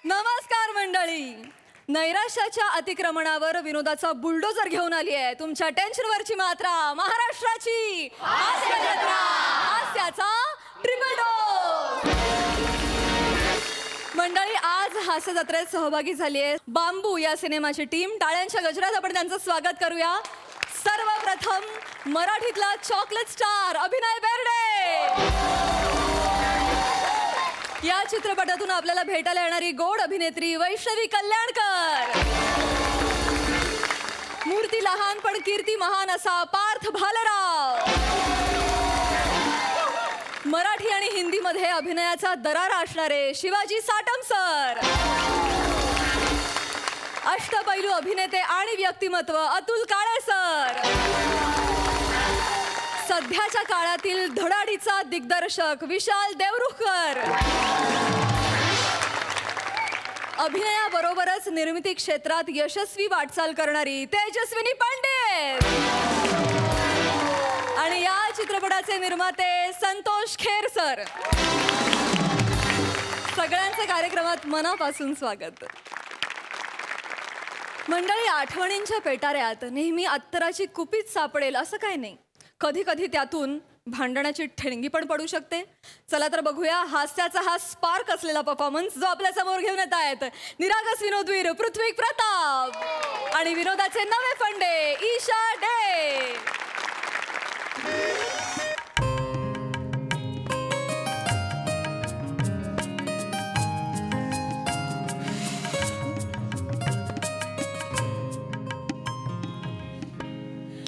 नमस्कार मंडळी. नैराश्याच्या अतिक्रमणावर विनोदाचा बुलडोजर घेऊन आली आहे तुमच्या टेन्शनवरची मात्रा, महाराष्ट्राची हास्य जत्रा, हास्याचा ट्रिपल डोस. मंडळी, आज हास्य जत्रेत सहभागी झाली आहे बांबू या सिनेमाची टीम. टाळ्यांच्या गजरात आपण त्यांचं स्वागत करूया. सर्वप्रथम मराठीतला चॉकलेट स्टार अभिनय बेर्डे. या चित्रपटातून आपल्याला भेटायला येणारी गोड अभिनेत्री वैष्णवी कल्याणकर. मूर्ती लहान पण कीर्ती महान असा पार्थ भालेराव. मराठी आणि हिंदीमध्ये अभिनयाचा दरारा असणारे शिवाजी साटम सर. अष्टपैलू अभिनेते आणि व्यक्तिमत्व अतुल काळे सर. सध्याच्या काळातील धडाडीचा दिग्दर्शक विशाल देवरुखकर. अभिनयाबरोबरच निर्मिती क्षेत्रात यशस्वी वाटचाल करणारी तेजस्विनी पंडित. आणि या चित्रपटाचे निर्माते संतोष खेर सर. सगळ्यांचे कार्यक्रमात मनापासून स्वागत. मंडळी, आठवणींच्या पेटाऱ्यात नेहमी अत्तराची कुपीच सापडेल असं काय नाही. कधी कधी त्यातून भांडणाची ठेणगी पण पडू शकते. चला तर बघूया हास्याचा हा स्पार्क असलेला परफॉर्मन्स जो आपल्या समोर घेऊन येत आहेत निरागस विनोदवीर पृथ्वी प्रताप आणि विनोदाचे नवे फंडे ईशा डे.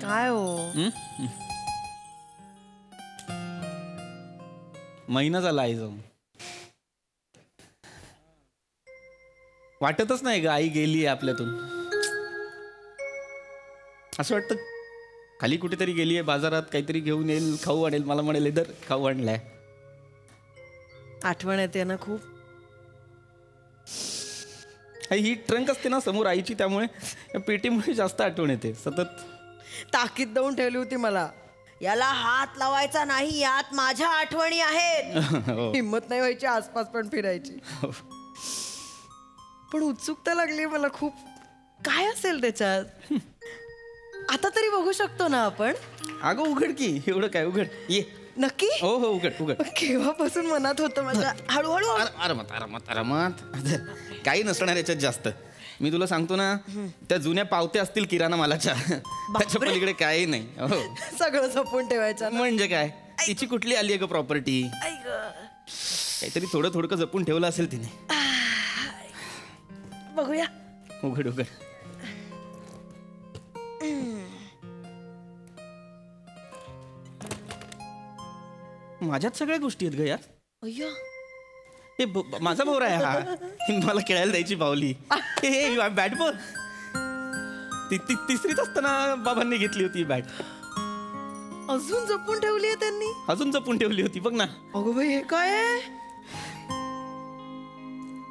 काय हो, महिना झाला आई जाऊन. वाटतच नाही ग आई गेली आपल्यातून. असं वाटतं खाली कुठेतरी गेली आहे, बाजारात काहीतरी घेऊन येईल, खाऊ आणेल, मला म्हणेल इधर खाऊ आणलाय. आठवण येते ना खूप. ही ट्रंक असते ना समोर आईची, त्यामुळे या पेटीमुळे जास्त आठवण येते सतत. ताकीद देऊन ठेवली होती मला, याला हात लावायचा नाही, यात माझ्या आठवणी आहेत. हिम्मत नाही व्हायची आसपास पण फिरायची. पण उत्सुकता लागली मला खूप, काय असेल त्याच्यात. आता तरी बघू शकतो ना आपण. अगं उघड की, एवढं काय, उघड ये. नक्की? हो हो उघड उघड. केव्हापासून मनात होतं माझ्या. हळूहळू. आरामात आरामात आरामात. काही नसणार याच्यात जास्त. मी तुला सांगतो ना, त्या जुन्या पावत्या असतील किराणा मालाच्या, त्याच्या पलीकडे काही नाही. हो, सगळं जपून ठेवायचं. म्हणजे काय, तिची कुठली आली आहे ग प्रॉपर्टी. काहीतरी थोडं थोडं जपून ठेवलं असेल तिने. बघूया. उघड उघड. माझ्यात सगळ्या गोष्टी आहेत ग यार. अय्या, हे माझा भोवरा आहे हा. मला खेळायला द्यायची बावली. हे बॅट बॉल तिसरीत असताना बाबांनी घेतली होती बॅट. अजून जपून ठेवली आहे त्यांनी. अजून जपून ठेवली होती बघ ना. अगो बाई, हे काय आहे?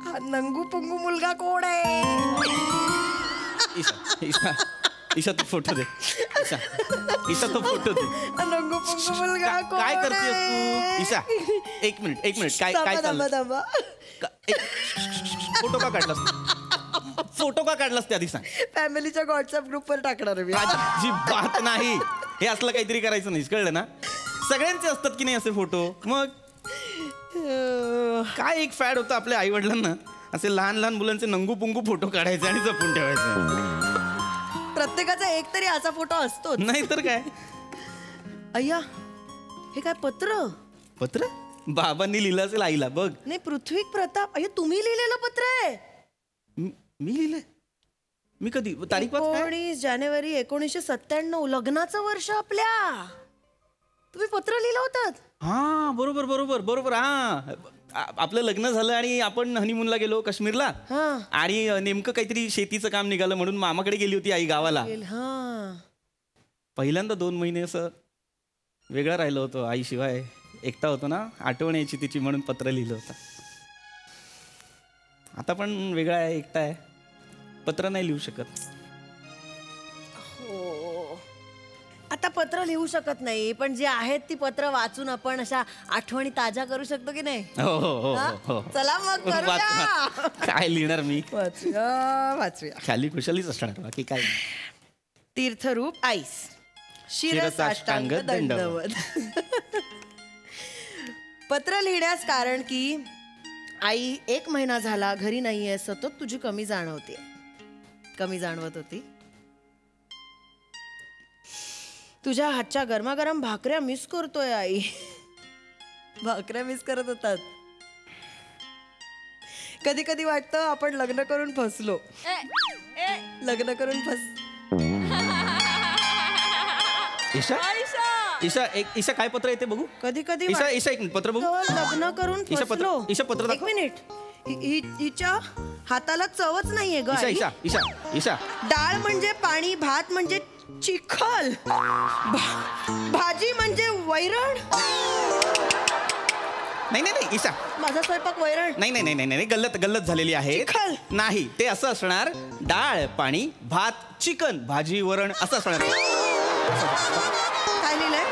हा नंगू पंगू मुलगा कोण आहे? ईशा ईशा ईशा तू फोटो दे. ईशा ईशा तो फोटो दे. नंगू पंगू मुलगा कोण? काय करतेस तू ईशा? एक मिनिट काय काय चाललं? फोटो का काढलास? फोटो का काढलास त्या दिवसा? फॅमिलीच्या व्हॉट्सअप ग्रुपवर टाकणार मी. अजिबात नाही. हे असलं काहीतरी करायचं नाही, कळलं ना. सगळ्यांचे असतात की नाही असे फोटो. मग काय एक फॅड होतं आपल्या आई वडिलांना, असे लहान लहान मुलांचे नंगू पुंगू फोटो काढायचे आणि जपून ठेवायचे. प्रत्येकाचा एक तरी असा फोटो असतो. नाही तर काय. अय्या, हे काय पत्र? पत्र बाबांनी लिहिलं असेल आईला. बघ. नाही, पृथ्वी प्रताप. अय्या, तुम्ही लिहिलेलं पत्र आहे? मी लिहिलंय. मी कधी तारीख वाच? 19 जानेवारी 1997, लग्नाचं वर्ष आपल्या. तुम्ही पत्र लिहिलं होतं? हा बरोबर बरोबर बरोबर. हा, आपलं लग्न झालं आणि आपण हनीमूनला गेलो काश्मीरला. आणि नेमकं काहीतरी शेतीचं काम निघालं म्हणून मामाकडे गेली होती आई गावाला. पहिल्यांदा 2 महिने असं वेगळं राहिलं होतं आईशिवाय. एकटा होतो ना, आठवण यायची तिची म्हणून पत्र लिहिलं होतं. आता पण वेगळा आहे, एकटा आहे, पत्र नाही लिहू शकत. हो, आता पत्र लिहू शकत नाही, पण जे आहेत ती पत्र वाचून आपण अशा आठवणी ताज्या करू शकतो की नाही? हो हो हो हा? हो चला मग करूया. काय लिहिणार मी? वाचूया. खाली खुशालीच असणार बाकी काय. तीर्थरूप आईस शिरसाष्टांग दंडवत. पत्र लिहिण्यास कारण की आई 1 महिना झाला घरी नाहीये, सतत तुझी कमी जाणवत होती. तुझ्या हातच्या गरमागरम भाकऱ्या मिस करतोय आई. भाकऱ्या मिस करत होतात. कधी कधी वाटतं आपण लग्न करून फसलो. ईशा काय पत्र येते बघू? कधी कधी ईशा एक मिनिट पत्र बघू. लग्न करून ईशा पत्र फसलो. ईशा पत्र एक मिनिट. हिच्या हाताला चवच नाहीये ग. ईशा डाळ म्हणजे पाणी, भात म्हणजे चिखल, भाजी म्हणजे वैरण. नाही ईशा, माझा स्वयंपाक वैरण. नाही गल्लत झालेली आहे. चिखल. नाही, ते असं असणार, डाळ पाणी भात चिकन भाजी वरण असं असणार. काय लिहिलंय?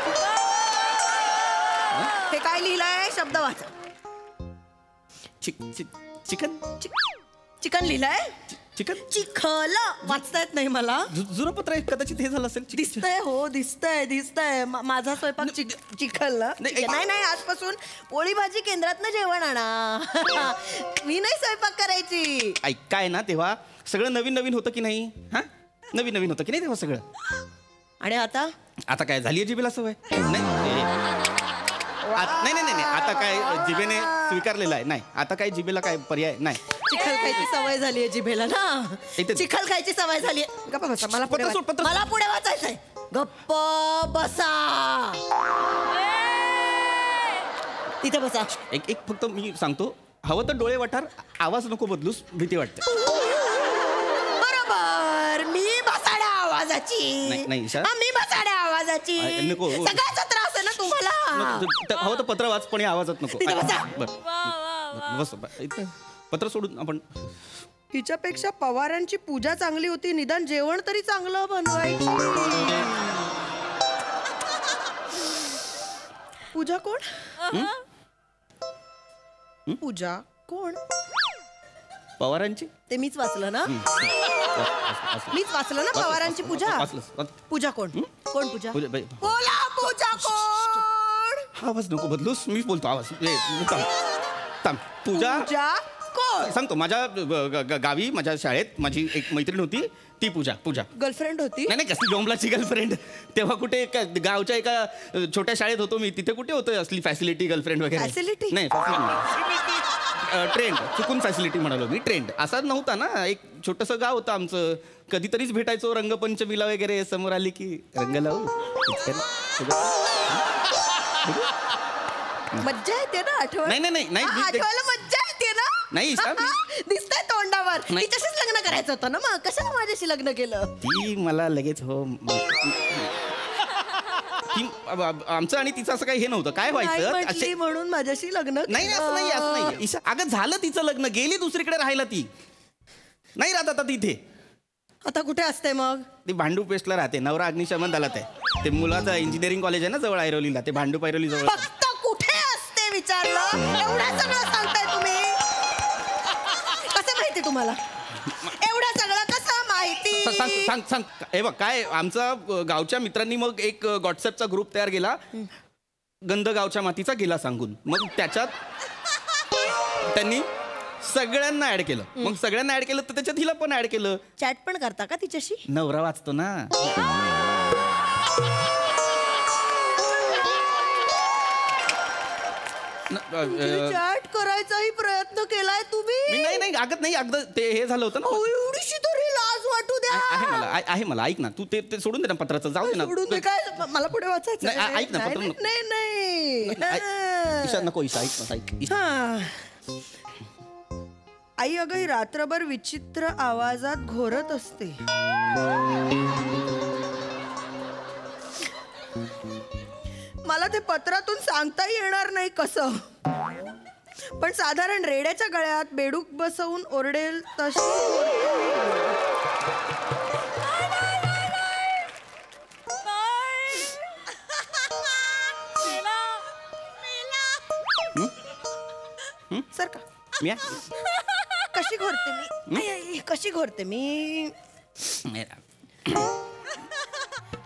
हे काय लिहिलंय? शब्द वाचा. चिकन चिकन लिहिलंय. चिकन चिखल वाचता येत नाही मला. जुनं पत्र आहे, कदाचित हे झालं असेल. दिसतंय हो, दिसतंय माझा स्वयंपाक चिखल ना. नाही आजपासून पोळी भाजी केंद्रातनं जेवण आणा. मी नाही स्वयंपाक करायची. काय ना, तेव्हा सगळं नवीन होतं की नाही? हा, नवीन होतं की नाही तेव्हा सगळं. आणि आता काय झाली जिभेला सवय? नाही आता काय जिभेने स्वीकारलेलं आहे. नाही आता काय जिभेला काय पर्याय नाही. चिखल खायची सवय झाली आहे जिभेला ना. चिखल खायची सवय झाली आहे. गप्पा बसा. मला पुढे वाचायचंय. गप्प बसा. तिथे बसा. एक फक्त मी सांगतो, हवं तर डोळे वाटार, आवाज नको बदलूस, भीती वाटते. बरोबर. मी बसाड्या आवाजाची. नाही ईशा. मी बसाड्या आवाजाची. नको. सगळ्याचा त्रास आहे ना तुम्हाला. हवं तर पत्र वाच, पण आवाजात नको. तिथे बसा. बस पत्र सोडून आपण. हिच्यापेक्षा पवारांची पूजा चांगली होती, निदान जेवण तरी चांगलं बनवायची. पूजा कोण? पूजा कोण? पवारांची. ते मीच वाचलं ना. पवारांची पूजा. पूजा कोण? कोण पूजा? बोला पूजा कोण? आवाज नको बदलूस, मी बोलतो आवाज. पूजा कोण? सांगतो. माझ्या गावी माझ्या शाळेत माझी एक मैत्रीण होती, ती पूजा. गर्लफ्रेंड होती? नाही कसली जॉम्बलाची गर्लफ्रेंड. तेव्हा कुठे गावच्या एका छोट्या शाळेत होतो मी, तिथे कुठे होतं असली फॅसिलिटी गर्लफ्रेंड वगैरे. फॅसिलिटी? नाही ट्रेंड, चुकून फॅसिलिटी म्हणालो मी. ट्रेंड असा नव्हता ना. एक छोटंसं गाव होतं आमचं. कधीतरीच भेटायचो रंगपंचमीला वगैरे. समोर आली की रंग लावू. मज्जा येते ना आठवण. नाही आठवायला मज्जा येते ना. नाही दिसतंय तोंडावर. तिच्याशीच लग्न करायचं होतं ना. मग कशाला माझ्याशी लग्न केलं? ती मला लगेच हो. आमचं आणि तिचं असं काही हे नव्हतं. काय व्हायचं म्हणून माझ्याशी लग्न. नाही असं नाही ईशा. अगं झालं तिचं लग्न, गेली दुसरीकडे राहायला. ती नाही राहत आता तिथे. आता कुठे असते मग? ती भांडू पेस्टला राहते. नवरा अग्निशमन दलात आहे. ते मुलाचं इंजिनिअरिंग कॉलेज आहे ना जवळ ऐरोलीला. ते भांडू पैरोली जवळ. फक्त कुठे असते विचारलं? एवढं सगळं सांगताय तुम्ही. कसं माहिती तुम्हाला? एवढं सगळं कसं माहिती? सांग. हे बघ काय, आमचा गावच्या मित्रांनी मग एक व्हॉट्सअपचा ग्रुप तयार केला, गंध गावच्या मातीचा गेला सांगून. मग त्याच्यात त्यांनी सगळ्यांना ऍड केलं. मग सगळ्यांना ऍड केलं तर त्याच्यात हिला पण ऍड केलं. चॅट पण करता का तिच्याशी? नवरा वाचतो ना. चॅट करायचाही प्रयत्न केलाय तुम्ही? नाही अगदी ते हे झालं होतं ना. एवढीशी तरी लाज वाटू द्या. आहे मला. ऐक ना, तू ते सोडून दे ना पत्राचं. जाऊ दे ना. सोडून दे काय? मला पुढे वाचायचं. ऐक ना पत्र. नाही ईशा नको. ईशा ऐक. आई अगं ही रात्रभर विचित्र आवाजात घोरत असते. मला ते पत्रातून सांगता येणार नाही कसं, पण साधारण रेड्याच्या गळ्यात बेडूक बसवून ओरडेल तशी. मी कशी घोरते मी आई, आई, कशी घोरते मी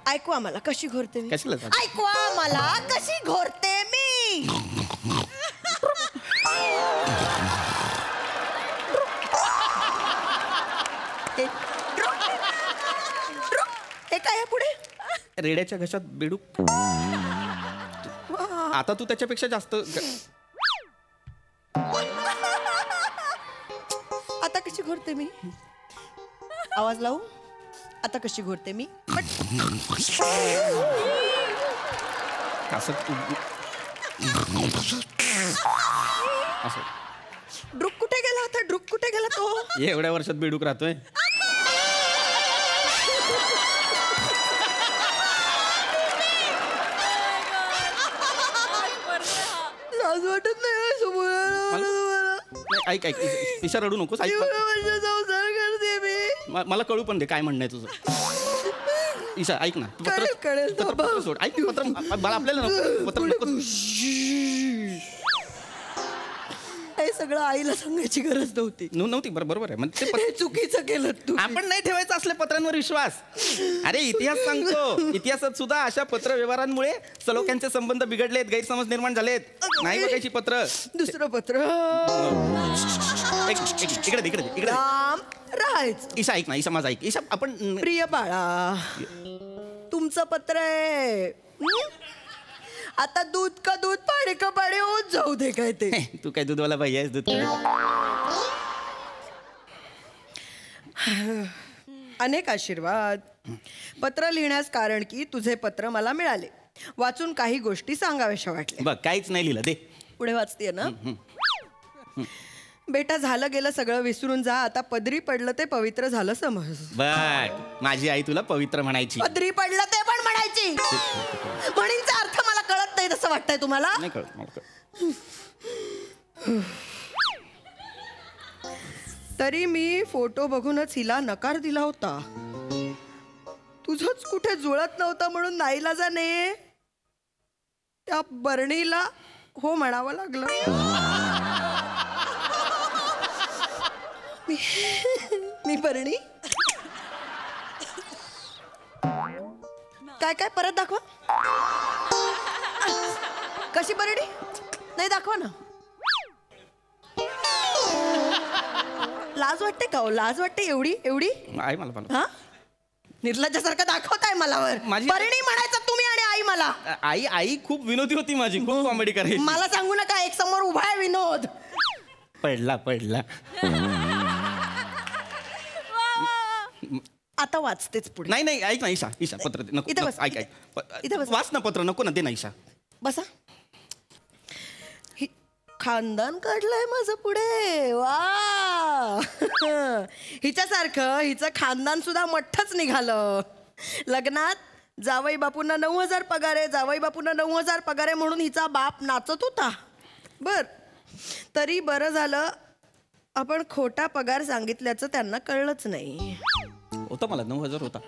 ऐकवा मला कशी घोरते मी कशाला सांगतो? ऐकवा मला कशी घोरते मी हे काय आहे पुढे रेड्याच्या घशात बेडूक. आता तू त्याच्यापेक्षा जास्त आता कशी घोरते मी आवाज लावू आता कशी घोरते मी असं असं ड्रुक कुठे गेला होता ड्रुक कुठे गेला तो एवढ्या वर्षात बेडूक राहतोय. लाज वाटत नाही ऐक ऐक ईशा रडू नकोस. ऐक संसार करते मी मला कळू पण दे काय म्हणणं आहे तुझं. ईशा ऐक ना तू कळेल, कळेल, पत्र सोड. ऐक पत्र मला आपल्याला नको पत्र नको. हे सगळं आईला सांगायची गरज नव्हती नव्हती बरोबर आहे म्हणजे हे चुकीचं केलं तू आपण नाही ठेवायचा असल्या पत्रांवर विश्वास. अरे इतिहास सांगतो इतिहासात सुद्धा अशा पत्र व्यवहारांमुळे सलोख्यांचे संबंध बिघडलेत गैरसमज निर्माण झालेत. नाही बघायची पत्र. दुसरं पत्र इकडे इकडे इकडे राम राहायचं ईशा ऐक ना ईशा माझा ऐक ईशा आपण प्रिय बाळा तुमचं पत्र आहे आता दूध का दूध पाणी का पाणी होत जाऊ दे काय ते तू काय दूधवाला बाई आहेस दूध अनेक आशीर्वाद पत्र लिहिण्यास कारण की तुझे पत्र मला मिळाले वाचून काही गोष्टी सांगाव्याशा वाटल्या बघ काहीच नाही लिहिलं दे. पुढे वाचतेय ना बेटा झालं गेलं सगळं विसरून जा आता पदरी पडलं ते पवित्र झालं समज. बघ माझी आई तुला पवित्र म्हणायची. पदरी पडलं ते पण म्हणायची म्हणींचा अर्थ मला कळत नाही तसं वाटतंय तुम्हाला नाही कळत मला तरी मी फोटो बघूनच हिला नकार दिला होता तुझंच कुठे जुळत नव्हतं म्हणून नाईलाजाने त्या बरणीला हो म्हणावं लागलं. मी बरणी काय काय परत दाखवा कशी बरणी नाही दाखवा ना लाज वाटते का लाज वाटते एवढी एवढी आई मला हा निर्लज्जासारखं दाखवताय मला वर माझी- बरणी म्हणायचं तुम्ही आणि आई मला आई आई खूप विनोदी होती माझी खूप कॉमेडी करायची. मला सांगू नका एक समोर उभा आहे विनोद पडला पडला. आता वाचतेच पुढे नाही नाही ऐक ना ईशा ईशा पत्र दे नको इथं बस, ऐक इथं ऐक बस. वाच ना पत्र नको ना दे ना ईशा. बसा खानदान काढलंय माझं पुढे वा हिच्यासारखं हिचं खानदान सुद्धा मोठंच निघालं. लग्नात जावई बापूंना 9,000 पगार आहे जावई बापूंना 9,000 पगार आहे म्हणून हिचा बाप नाचत होता. बर तरी बरं झालं आपण खोटा पगार सांगितल्याचं त्यांना कळलंच नाही. होता मला 9,000 होता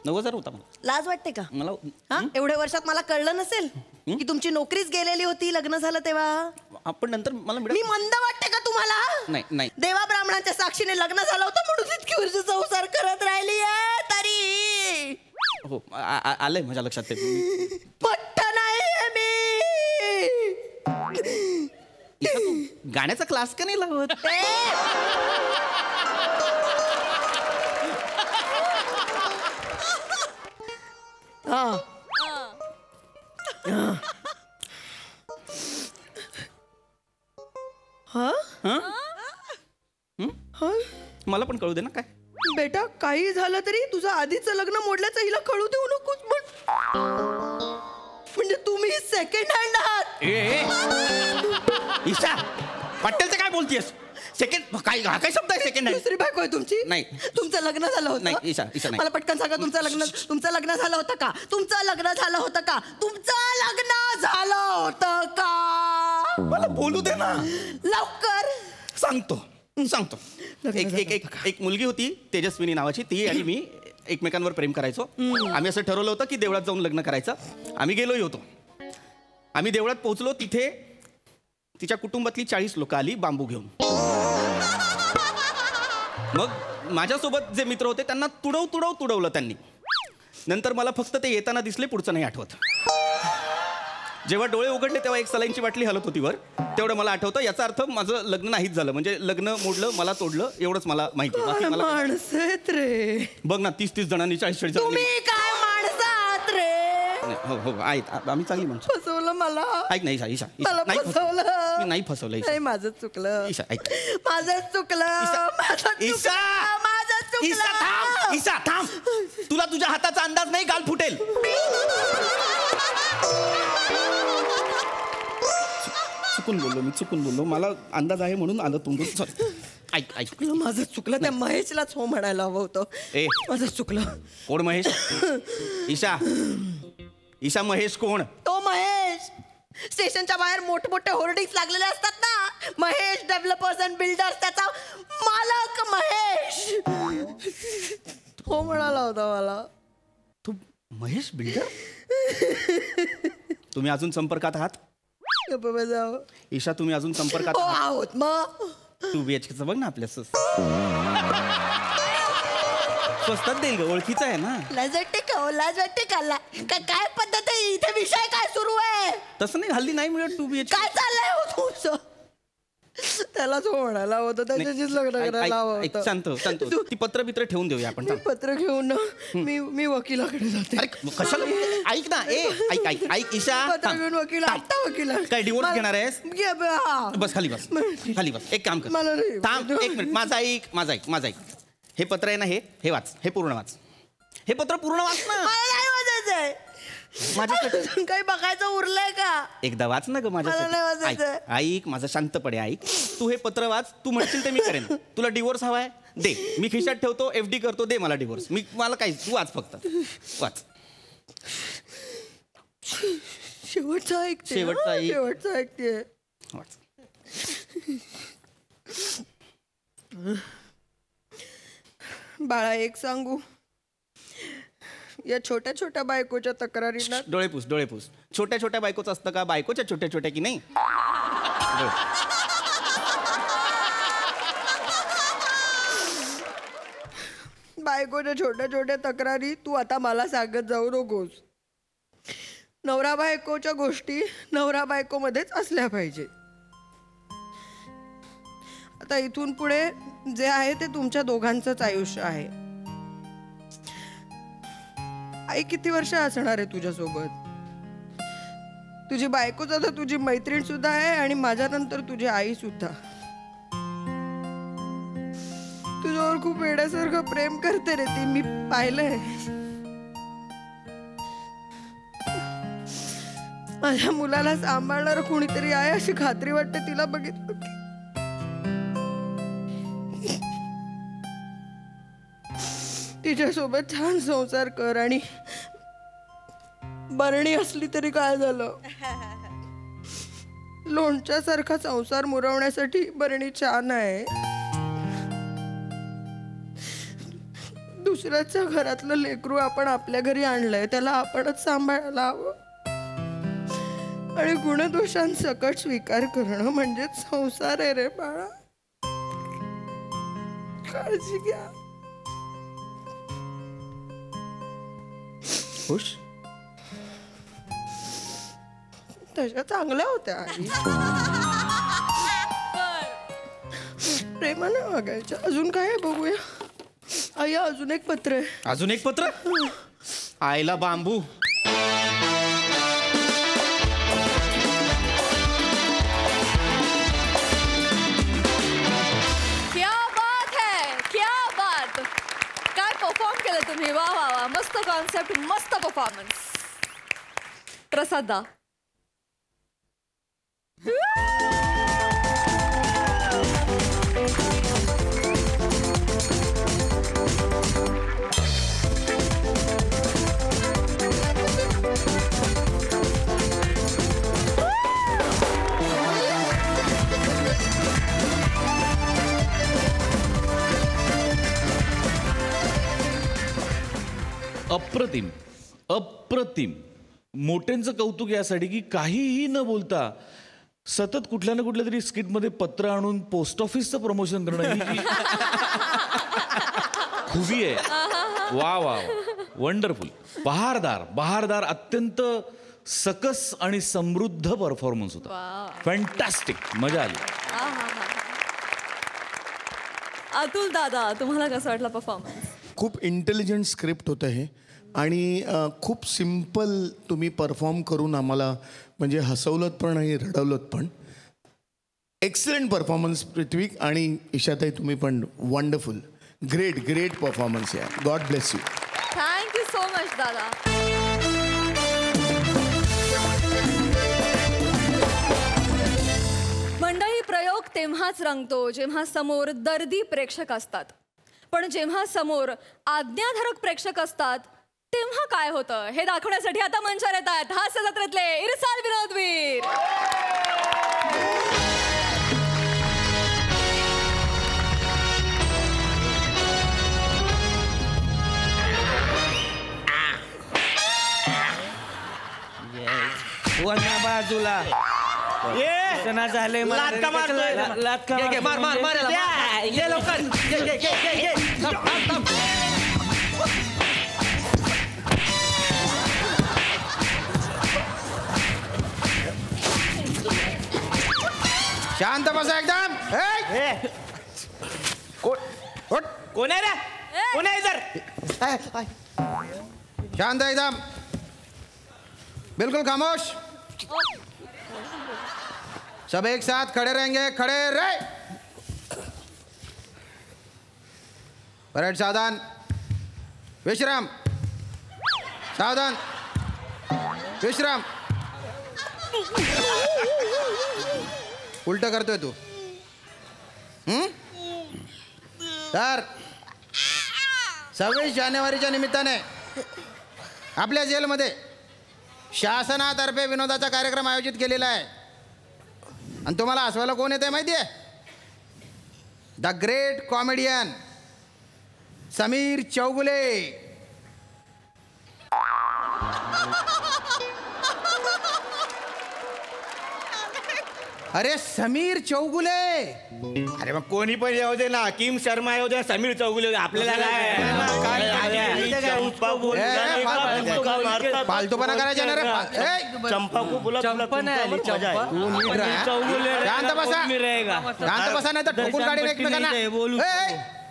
9,000 होता मला. लाज वाटते का मला हा एवढ्या वर्षात मला कळलं नसेल की तुमची नोकरीच गेलेली होती लग्न झालं तेव्हा. आपण नंतर मला मी मिळालं मंद वाटते का तुम्हाला नाही नाही देवा ब्राह्मणांच्या साक्षीने लग्न झालं होतं म्हणून इतकी वर्ष संसार करत राहिली तरी हो आलंय माझ्या लक्षात ते. पट्ट नाहीये मी ईशा, तू गाण्याचा क्लास का नाही लावत. हा हा हा मला पण कळू दे ना काय. बेटा काही झालं तरी तुझं आधीचं लग्न मोडल्याचं हिला कळू देऊ नकोस म्हणजे तुम्ही सेकंड हँड आहात. ईशा वाटेल ते काय बोलतीयस. सेकंड काय हा काय शब्द आहे सेकंड हँड. दुसरी बायको आहे तुमची नाही. तुमचं लग्न झालं होतं नाही, ईशा नाही. मला पटकन सांगा तुमचं लग्न झालं होतं का तुमचं लग्न झालं होतं का तुमचं लग्न झालं होतं का मला बोलू दे ना लवकर सांगतो एक मुलगी होती तेजस्विनी नावाची ती आणि मी एकमेकांवर प्रेम करायचो. आम्ही असं ठरवलं होतं की देवळात जाऊन लग्न करायचं. आम्ही गेलोही होतो. आम्ही देवळात पोहोचलो तिथे तिच्या कुटुंबातली 40 लोक आली बांबू घेऊन. मग माझ्यासोबत जे मित्र होते त्यांना तुडवलं त्यांनी. नंतर मला फक्त ते येताना दिसले, पुढचं नाही आठवत. जेव्हा डोळे उघडले तेव्हा एक सलाईनची बाटली हलत होती वर, तेवढं मला आठवतं. याचा अर्थ माझं लग्न नाहीच झालं, म्हणजे लग्न मोडलं, मला तोडलं, एवढंच मला माहिती. बाकी मला माणसं आहेत रे बघ ना, 30 जणांनी 40 तुम्ही. काय माणसं आहात रे. हो हो आहेत, आम्ही चांगली माणसं. फसवलं मला. ऐक नाही ईशा मला नाही फसवलं. मी नाही फसवलं नाही, माझं चुकलं. ईशा ऐक. माझंच चुकलं. ईशा ईशा थांब, ईशा थांब. तुला तुझ्या हाताचा अंदाज नाही, गाल फुटेल. चुकून बोललो. मला अंदाज आहे म्हणून आलं तुमचं. सॉरी. ऐक माझं चुकलं. त्या महेशलाच हो म्हणायला हवं होतं. ए माझं चुकलं. कोण महेश? ईशा महेश कोण? तो महेश. स्टेशनच्या बाहेर मोठमोठे होर्डिंग्स लागलेले असतात ना, महेश डेव्हलपर्स अँड बिल्डर्स, त्याचा मालक महेश. हो म्हणाला होता मला. तू महेश बिल्डर? तुम्ही अजून संपर्कात आहात? ईशा तुम्ही अजून संपर्कात हो आहात? आहोत. मग 2 BHK बघ ना आपल्या स्वस्तात देईल ग, ओळखीचं आहे ना. लाज वाटते का? काय पद्धत आहे इथे? विषय काय सुरू आहे? तसं नाही, हल्ली नाही मिळत 2 BHK. काय चाललंय हो तुमचं? त्यालाच हो म्हणायला होतं, त्याच्याशीच लग्न करायला हवं होतं. शांत ती पत्र बित्र ठेवून देऊया आपण. मी पत्र घेऊन ना मी वकिलाकडे जाते. अरे कशाला? ऐक ना, ऐक ईशा. पत्र घेऊन वकील काय डिवोर्स घेणार आहेस? हा. बस खाली बस. एक काम कर, मला नाही. थांब 1 मिनिट. माझं ऐक. हे पत्र आहे ना, हे वाच. हे पूर्ण वाच. हे पत्र पूर्ण वाच ना. मला नाही वाचायचंय. माझ्याकडे काही बघायचं उरलंय का? एकदा वाच ना ग मला नाही माझ्यासाठी. वाचायचं. ऐक माझं शांतपणे ऐक. तू हे पत्र वाच. तू म्हणशील ते मी करेन. तुला डिवोर्स हवाय दे, मी खिशात ठेवतो, FD करतो, दे मला डिवोर्स. मला काही, तू वाच फक्त वाच. शेवटचा ऐकते. शेवटचा ऐक. शेवटचा ऐकते. वाच. बाळा एक सांगू, या छोट्या छोट्या बायकोच्या तक्रारींना. डोळे पुस. छोट्या बायकोचं असतं का? बायकोच्या छोट्या की नाही? बायकोच्या छोट्या छोट्या तक्रारी तू आता मला सांगत जाऊ नकोस. नवरा बायकोच्या गोष्टी नवरा बायकोमध्येच असल्या पाहिजे. आता इथून पुढे जे आहे ते तुमच्या दोघांचंच आयुष्य आहे. आई किती वर्ष असणार आहे तुझ्यासोबत? तुझी बायकोच आता तुझी मैत्रीण सुद्धा आहे आणि माझ्या नंतर तुझी आई सुद्धा. तुझ्यावर खूप वेड्यासारखं प्रेम करते रे ती, मी पाहिलंय. माझ्या मुलाला सांभाळणार कोणीतरी आहे अशी खात्री वाटते तिला बघितलं की. तिच्यासोबत छान संसार कर. आणि बरणी असली तरी काय झालं, लोणच्यासारखा संसार मुरवण्यासाठी बरणी छान आहे. दुसऱ्याच्या घरातलं लेकरू आपण आपल्या घरी आणलंय, त्याला आपणच सांभाळायला हवं. आणि गुणदोषांसकट स्वीकार करणं म्हणजे संसार आहे रे बाळा. काळजी घ्या. खुश. तशा चांगल्या होत्या आई. प्रेमाने वागायच्या. अजून काय आहे बघूया. आई अजून एक पत्र आहे. अजून एक पत्र? आईला बांबू. काय परफॉर्म केलं तुम्ही. वा वा वा, मस्त कॉन्सेप्ट, मस्त परफॉर्मन्स. प्रसादा. अप्रतिम. मोठ्यांचं कौतुक यासाठी की काहीही न बोलता सतत कुठल्या ना कुठल्या तरी स्किटमध्ये पत्र आणून पोस्ट ऑफिसचं प्रमोशन करणं ही जी खूबी आहे. वा वा वंडरफुल. बहारदार अत्यंत सकस आणि समृद्ध परफॉर्मन्स होता. फॅन्टॅस्टिक. मजा आली. अतुल दादा, तुम्हाला कसं वाटलं परफॉर्मन्स? खूप इंटेलिजंट स्क्रिप्ट होतं हे आणि खूप सिम्पल तुम्ही परफॉर्म करून आम्हाला म्हणजे हसवलत पण आणि रडवलत पण. एक्सलंट परफॉर्मन्स पृथ्वी आणि ईशाताई, तुम्ही पण वंडरफुल. ग्रेट परफॉर्मन्स आहे. God bless you. Thank you so much दादा. मंडळी, प्रयोग तेव्हाच रंगतो जेव्हा समोर दर्दी प्रेक्षक असतात. पण जेव्हा समोर आज्ञाधारक प्रेक्षक असतात तेव्हा काय होतं हे दाखवण्यासाठी आता मंचावर येत आहेत हास्य जत्रेतले इरसाल विनोदवीर. बाजूला झाले मार शांत बसा एकदम. कोण आहे रे? कोण आहे इधर? शांत एकदम. बिल्कुल खामोश. सब एक साथ खड़े रहेंगे. खड़े रहे. परेड सावधान. विश्राम. सावधान. विश्राम. उलट करतोय तू. तर 26 जानेवारीच्या निमित्ताने आपल्या जेलमध्ये शासनातर्फे विनोदाचा कार्यक्रम आयोजित केलेला आहे. आणि तुम्हाला हसवायला कोण येत आहे माहिती आहे? The great comedian Sameer Chougule. अरे समीर चौगुले. अरे मग कोणी पण येऊ दे ना. किम शर्मा येऊ दे, समीर चौगुले येऊ दे. आपल्याला फालतूपणा करायचा ना रे. चंपा को बुला. शांत बसा. शांत बसा नाही तर ठोकून काढीन एकमेकांना.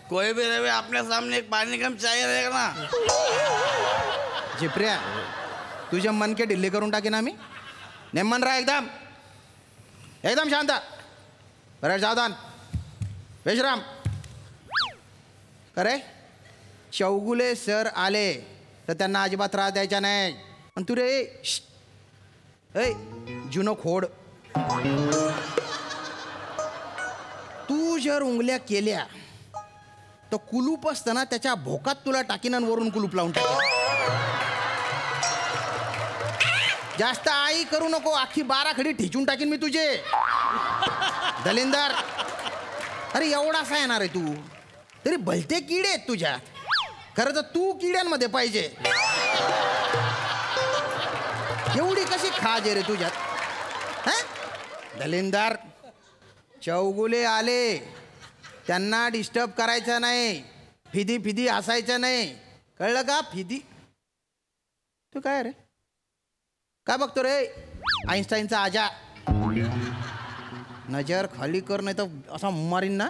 कोई भी रहे अपने सामने एक पानी कम चाहिए रहेगा ना. जिप्रिया, तुझे मन के ढिल्ले करून टाकीन आम्ही. नेमन राहा एकदम. एकदम शांत. बरं सावधान. विश्राम. करे चौगुले सर आले तर त्यांना अजिबात त्रास द्यायचा नाही. आणि तू रे ए जुनो खोड, तू जर उंगल्या केल्या तर कुलूप असताना त्याच्या भोकात तुला टाकीन आणि वरून कुलूप लावून टाकीन. जास्त आई करू नको. आखी 12 खडी ठिचून टाकीन मी तुझे. दलिंदर, अरे एवढासा येणार आहे तू तरी भलते किडे आहेत तुझ्यात. खरं तर तू किड्यांमध्ये पाहिजे. एवढी कशी खाज आहे रे तुझ्यात? दलिंदर, चौगुले आले, त्यांना डिस्टर्ब करायचं नाही. फिदी हसायचं नाही, कळलं का? फिदी. तू काय रे काय बघतो रे? आईन्स्टाईनचा आजा. नजर खाली कर नाही तर असा मारीन ना.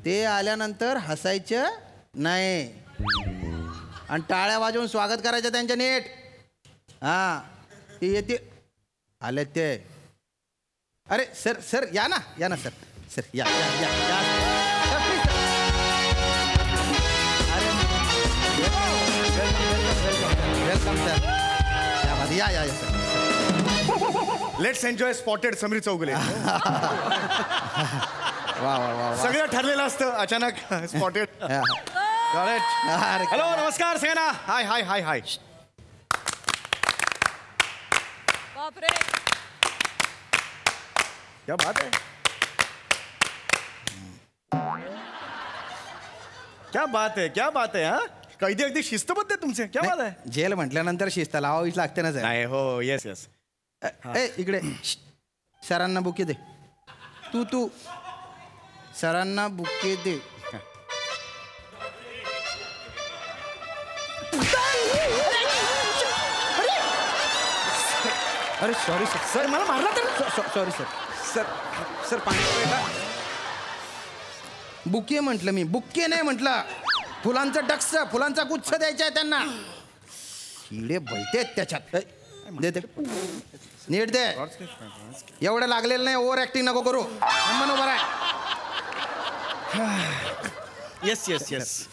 ते आल्यानंतर हसायचं नाही आणि टाळ्या वाजवून स्वागत करायचं त्यांच्या नीट. हां, ते येते. आले ते. अरे सर या ना सर या. Sir please. अरे वेलकम सर. या sir. Let's enjoy spotted Sameer Chougule. वा. सगळं ठरलेलं असतं, अचानक स्पॉटेड. हॅलो, नमस्कार सगळ्यांना. हाय. बापरे. क्या बात है. क्या बात है. हाँ, कैदी अगदी शिस्तबद्ध आहे तुमचे. क्या बात आहे. जेल म्हटल्यानंतर शिस्त लावावीच लागते ना सर. नाही हो. येस. इकडे सरांना बुके दे. तू सरांना बुके दे. अरे सॉरी सर. सर मला मारला तर सॉरी सर. सर सर पाणी का? बुके म्हटलं मी, बुक्के नाही म्हटलं. फुलांचं डक्स, फुलांचा गुच्छ द्यायचा आहे त्यांना. किडे बलतेत त्याच्यात. दे दे नीट दे. एवढं लागलेलं नाही, ओव्हर ऍक्टिंग नको करू. बरोबर आहे. Yes yes yes.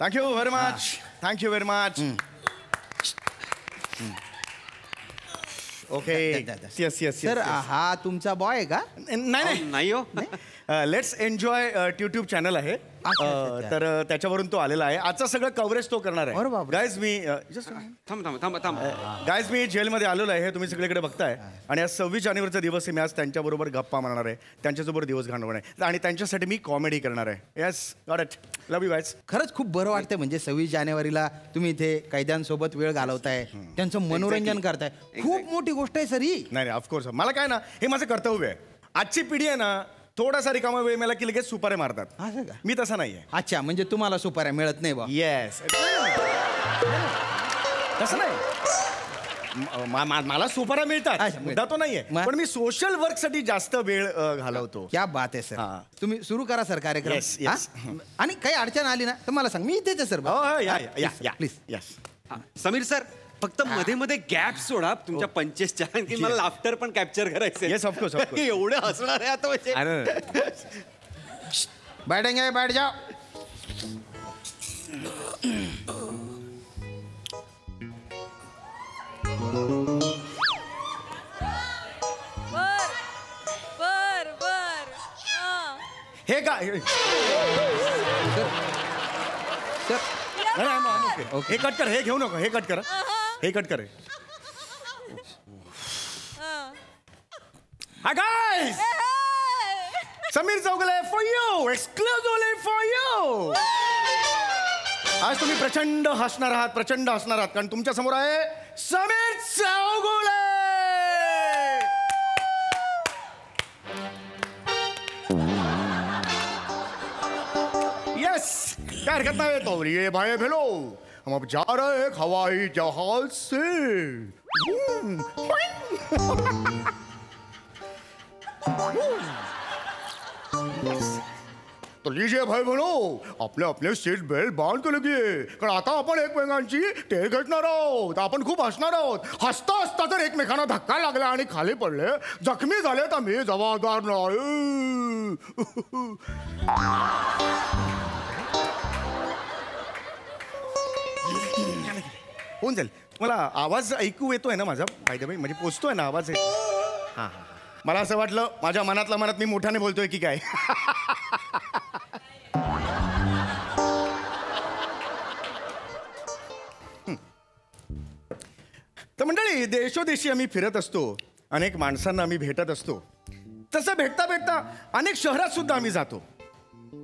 Thank you very much. Thank you very much. Okay. Yes yes sir हा तुमचा बॉय आहे का? नाही नाही हो. लेट्स एन्जॉय यूट्यूब चॅनल आहे. तर त्याच्यावरून तो आलेला आहे. आजचं सगळं कव्हरेज तो करणार अरे आहे. बापरे. गाईज मी थांब. गाईज मी जेलमध्ये आलेलो आहे. हे तुम्ही सगळीकडे बघताय. आणि आज 26 जानेवारीचा दिवस आहे. मी आज त्यांच्याबरोबर गप्पा मारणार आहे, त्यांच्यासोबत दिवस घालवणार आहे आणि त्यांच्यासाठी मी कॉमेडी करणार आहे. Yes got it. Love you guys. खरंच खूप बरं वाटतंय. म्हणजे 26 जानेवारीला तुम्ही इथे कैद्यांसोबत वेळ घालवताय, त्यांचं मनोरंजन करताय. खूप मोठी गोष्ट आहे सर ही. नाही ऑफकोर्स मला काय ना, हे माझं कर्तव्य आहे. आजची पिढी आहे ना, थोडासा रिकामा वेळ मिळाला की लगेच सुपारे मारतात. असं का? मी तसा नाहीये. अच्छा, म्हणजे तुम्हाला सुपाऱ्या मिळत नाही बा? येस. तसं नाही. मला सुपाऱ्या मिळतात, अच्छा, मुद्दा तो नाहीये. मग? पण मी सोशल वर्क साठी जास्त वेळ घालवतो. क्या बात आहे सर. हा. तुम्ही सुरू करा सर कार्यक्रम. Yes, yes. हा? आणि काही अडचण आली ना तर मला सांग, मी इथेच आहे सर. हो हो या या या प्लीज. यस. समीर सर फक्त मध्ये मध्ये गॅप सोडा तुमच्या पंचेसच्या, आणखी मला लाफ्टर पण कॅप्चर करायचंय. Yes, of course, of course. एवढे हसणार आहे आता म्हणजे. बैठेंगे, बैठ जाओ. बर हे काय सर हे कट कर. हे घेऊ नको. हे कट कर. हे कट कर. हा guys, Sameer Chougule for you, exclusively for you. आज तुम्ही प्रचंड हसणार आहात, प्रचंड हसणार आहात, कारण तुमच्या समोर आहे समीर चौगुले. यस, क्या हरकत नहीं. तो ये भाई भेलो, हम अब जा रहे हैं हवाई जहाज से. तो लीजिए भाई बहनो, अपने अपने सीट बेल्ट बांध के लगिए, कारण आता आपण एकमेकांची टेर घेणार आहोत. आपण खूप हसणार आहोत. हसता हसता जर एकमेकांना धक्का लागला आणि खाली पडले, जखमी झाले तर मी जबाबदार नाही. होऊन जाईल. तुम्हाला आवाज ऐकू येतोय ना माझा? फायदा बाई म्हणजे पोचतोय ना आवाज? हां हां. मला असं वाटलं माझ्या मनातल्या मनात मी मोठ्याने बोलतोय की काय. तर मंडळी, देशोदेशी आम्ही फिरत असतो, अनेक माणसांना आम्ही भेटत असतो. तसं भेटता भेटता अनेक शहरात सुद्धा आम्ही जातो.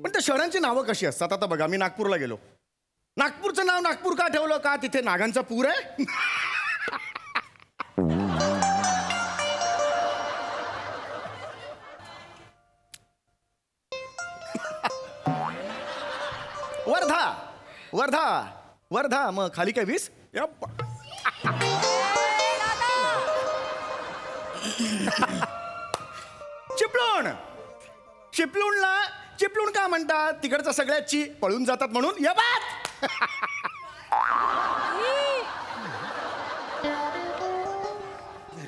पण त्या शहरांची नावं कशी असतात? आता बघा, मी नागपूरला गेलो. नागपूरचं नाव नागपूर का ठेवलं? का तिथे नागांचा पूर आहे? वर्धा, वर्धा, वर्धा. मग खाली काय 20? चिपळूण. चिपळूणला चिपळूण का म्हणतात? तिकडच्या सगळ्याची पळून जातात म्हणून. या बात.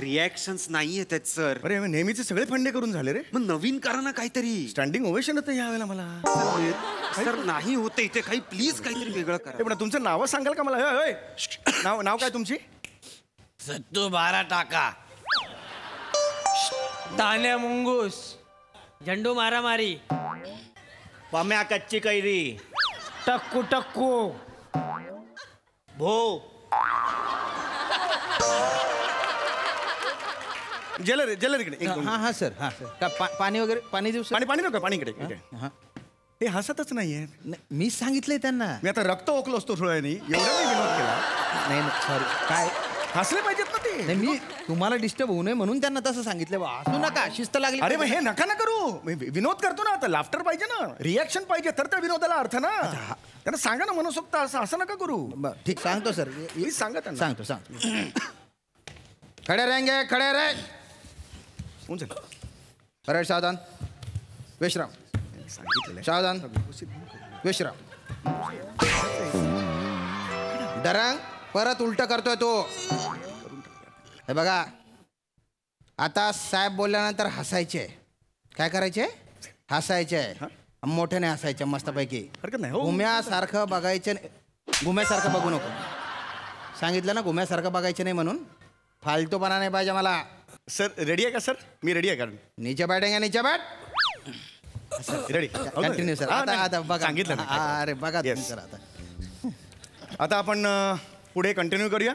रिॲक्शन्स नाहीये त्यात सर. अरे नेहमीचे सगळे फंडे करून झाले रे. मग नवीन करा ना काहीतरी. स्टँडिंग ओवेशन होतं यावेळेला मला. सर नाही होते इथे काही, प्लीज काहीतरी वेगळं करा. पण तुमचं नाव सांगाल का मला? होय, नाव नाव काय तुमची? सत्तू 12 टाका. तान्या मुंगूस, झंडू मारामारी, पम्या कच्ची कैरी, टक्कू टक्कू, भो. जेलर जेलर इकडे. हा हा सर. हा सर. का पाणी वगैरे पाणी देऊ सर? पाणी पाणी नको. पाणी इकडे. हा. हे हसतच नाहीये. नाही, मी सांगितलंय त्यांना. मी आता रक्त ओकलो असतो थोड्याने. एवढा मी विनोद केला. नाही सॉरी. काय हसले पाहिजेत ना ते. आहे. नाही मी तुम्हाला डिस्टर्ब होऊ नये म्हणून त्यांना तसं सांगितलं बा असू नका शिस्त लागली अरे मग हे नका ना करू. विनोद करतो ना आता, लाफ्टर पाहिजे ना, रिॲक्शन पाहिजे, तर त्या विनोदाला अर्थ ना. त्यांना सांगा ना मनसोक्त असं नका करू. बरं, ठीक सांगतो सर प्लीज सांगा त्यांना. सांगतो खडे रहेंगे खडे रे. होऊन जाईल. अरे सावधान विश्राम. सांगितलेलं आहे. सावधान विश्राम. डरंग परत उलट करतोय तो. हे बघा आता साहेब बोलल्यानंतर हसायचे. काय करायचे? हसायचे. मोठ्याने हसायचे मस्तपैकी. हरकत नाही. हो. घुम्यासारखं बघायचं नाही. घुम्यासारखं बघू नको. सांगितलं ना घुम्यासारखं बघायचं नाही म्हणून. फालतूपणा नाही पाहिजे मला. सर रेडी आहे का सर? मी रेडी आहे कारण नीचे बैठेंगे नीचे बैठ. Ready continue sir. आता बघा सांगितलं ना. अरे बघा Yes. तुम्ही सर आता. आता आपण पुढे कंटिन्यू करूया.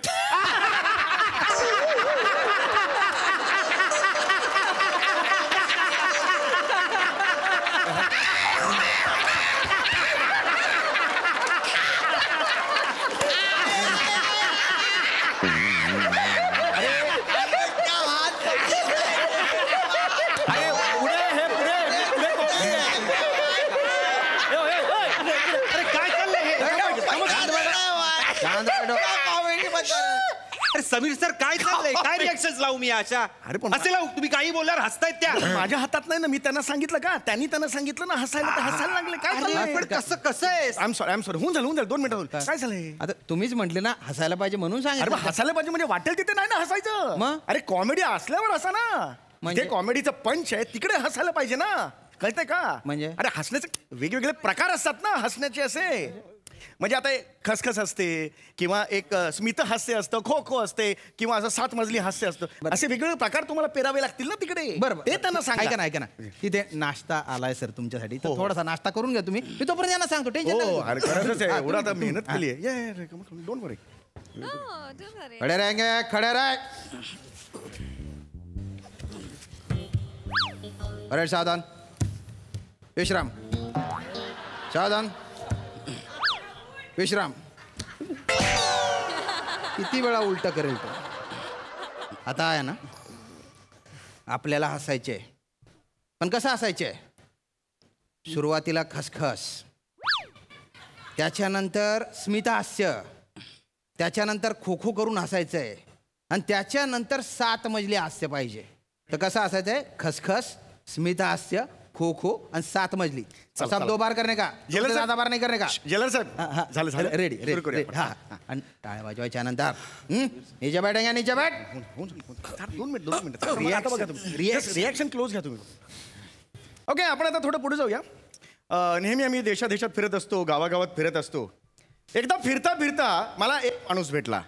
अरे समीर सर काय चाललंय? काय रिॲक्शन लावू मी अशा? अरे पण- असे लावू तुम्ही काही बोलल्यावर हसतायत त्या. माझ्या हातात नाही ना. मी त्यांना सांगितलं का? त्यांनी त्यांना सांगितलं ना हसायला, तर हसायला लागले. काय अरे, पण कसं आहे? I am sorry. होऊन झालं 2 मिनिटं. काय झालंय? आता तुम्हीच म्हटले ना हसायला पाहिजे म्हणून अरे सांगितलं. मग हसायला पाहिजे म्हणजे वाटेल तिथे नाही ना हसायचं. मग? अरे कॉमेडी असल्यावर हसा ना. म्हणजे? ते कॉमेडीचं पंच आहे तिकडे हसायला पाहिजे ना. कळतंय का? म्हणजे? अरे हसण्याचे वेगवेगळे प्रकार असतात ना हसण्याचे असे. म्हणजे आता एक खसखस असते किंवा एक स्मित हास्य असतं, खो खो असते किंवा असं 7 मजली हास्य असतं. असे वेगवेगळे प्रकार तुम्हाला पेरावे लागतील ना तिकडे. बरं ते त्यांना सांगा. ऐका ना तिथे नाश्ता आलाय सर तुमच्यासाठी तर थोडासा नाश्ता करून घ्या तुम्ही. मी तोपर्यंत यांना सांगतो. टेन्शन हो नका अरे घेऊ. खरंच आहे. हा, एवढं आता तुम्ही- मेहनत केली आहे. डोंट वरी. खडे रहेंगे खडे रहे. अरे सावधान विश्राम. सावधान विश्राम. किती वेळा उलट करेल तो. आता आहे ना आपल्याला हसायचे. पण कसं हसायचे? सुरुवातीला खसखस, त्याच्यानंतर स्मितहास्य, त्याच्यानंतर खो खो करून हसायचंय आणि त्याच्यानंतर 7 मजली हास्य पाहिजे. तर कसं हसायचंय? खसखस, स्मितहास्य, खो खो आणि 7 मजली. सब 2 बार करणे का? जेलर ज़्यादा बार नाही करणे का? जेलर साहेब झालं झालं. रेडी सुरू करूया आपण. हा आणि टाळ्या वाजवायच्या नंतर नीचे बैठेंगे नीचे बैठ. 2 मिनिट. आता बघा तुम्ही रिॲक्शन क्लोज घ्या तुम्ही. ओके आपण आता थोडं पुढे जाऊया. नेहमी आम्ही देशादेशात फिरत असतो, गावागावात फिरत असतो. एकदा फिरता फिरता मला एक माणूस भेटला.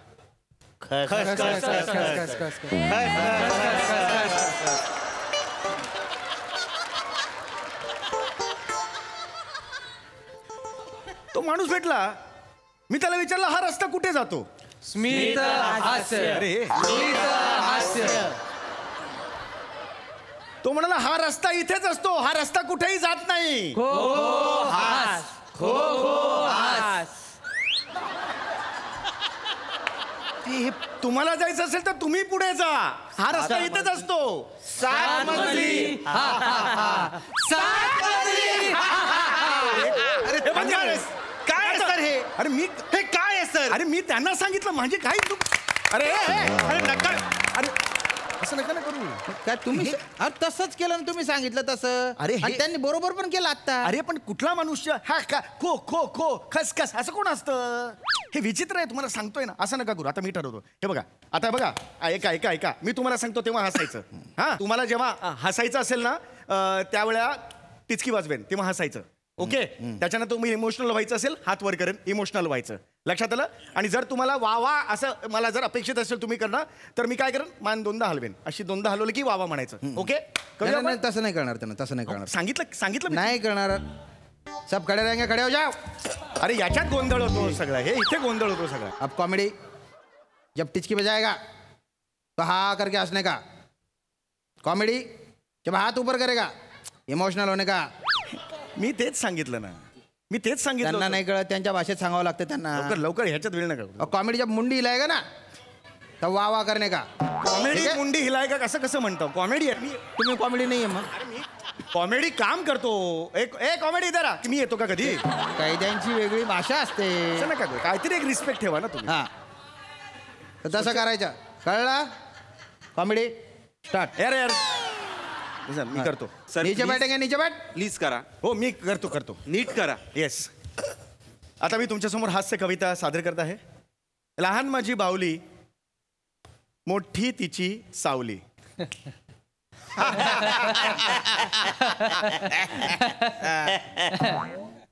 तो माणूस भेटला. मी त्याला विचारलं हा रस्ता कुठे जातो? स्मित हास्य. अरे हास्य. तो म्हणाला हा रस्ता इथेच असतो, हा रस्ता कुठेही जात नाही. खो खो हास. खो खो हास. हे तुम्हाला जायचं असेल तर तुम्ही पुढे जा. हा रस्ता इथेच असतो. 7 मजली. अरे म्हणजे काय सर हे? अरे मी हे काय आहे सर? अरे मी त्यांना सांगितलं माझी काही अरे अरे नका. अरे असं नका ना करू. काय तुम्ही अरे तसंच केलं ना तुम्ही सांगितलं तसं. अरे हे- आणि त्यांनी बरोबर पण केलं आता. अरे पण कुठला मनुष्य हा का खो खो खो खसखस असं कोण असतं? हे विचित्र आहे. तुम्हाला सांगतोय ना असं नका करू. आता मी ठरवतो. हे बघा आता बघा ऐका मी तुम्हाला सांगतो तेव्हा हसायचं. हा तुम्हाला जेव्हा हसायचं असेल ना त्यावेळेला टिचकी वाजवेन तेव्हा हसायचं. ओके. त्याच्यानं तुम्ही इमोशनल व्हायचं असेल हात वर करेन. इमोशनल व्हायचं. लक्षात आलं? आणि जर तुम्हाला वा वा असं मला जर अपेक्षित असेल तुम्ही करणार तर मी काय करेन मान 2दा हलवेन. अशी 2दा हलवलं की वा वा म्हणायचं. ओके नाही, नाही, तसं नाही करणार त्यांना. तसं नाही करणार. सांगितलं मी. नाही करणार. सब खड़े रहेंगे खड़े हो जाओ. अरे याच्यात गोंधळ होतो सगळा. हे इथे गोंधळ होतो सगळा. अब कॉमेडी जब टिचकी बजाएगा तो हा करके हंसने का. कॉमेडी जब हाथ ऊपर करेगा इमोशनल होने का. मी तेच सांगितलं ना. मी तेच सांगितलं त्यांना होतं. नाही कळत त्यांच्या भाषेत सांगावं लागतं त्यांना. लवकर ह्याच्यात वेळ नका. और कॉमेडी जब मुंडी हिलाएगा ना तर वा वा करणे का कॉमेडी मुंडी हिलाय का कसं कसं म्हणतो कॉमेडी आहे मी तुम्ही कॉमेडी नाही आहे मग कॉमेडी काम करतो एक कॉमेडी जरा मी येतो का कधी कैद्यांची वेगळी भाषा असते असं नका करू. काहीतरी एक रिस्पेक्ट ठेवा ना तुम्ही हा तर तसं करायचं कळलं कॉमेडी स्टार्ट यार यार मी करतो सर नीचे बैठेंगे नीचे बैठ प्लीज करा हो मी करतो नीट करा. येस आता मी तुमच्यासमोर हास्य कविता सादर करत आहे. लहान माझी बावली मोठी तिची सावली.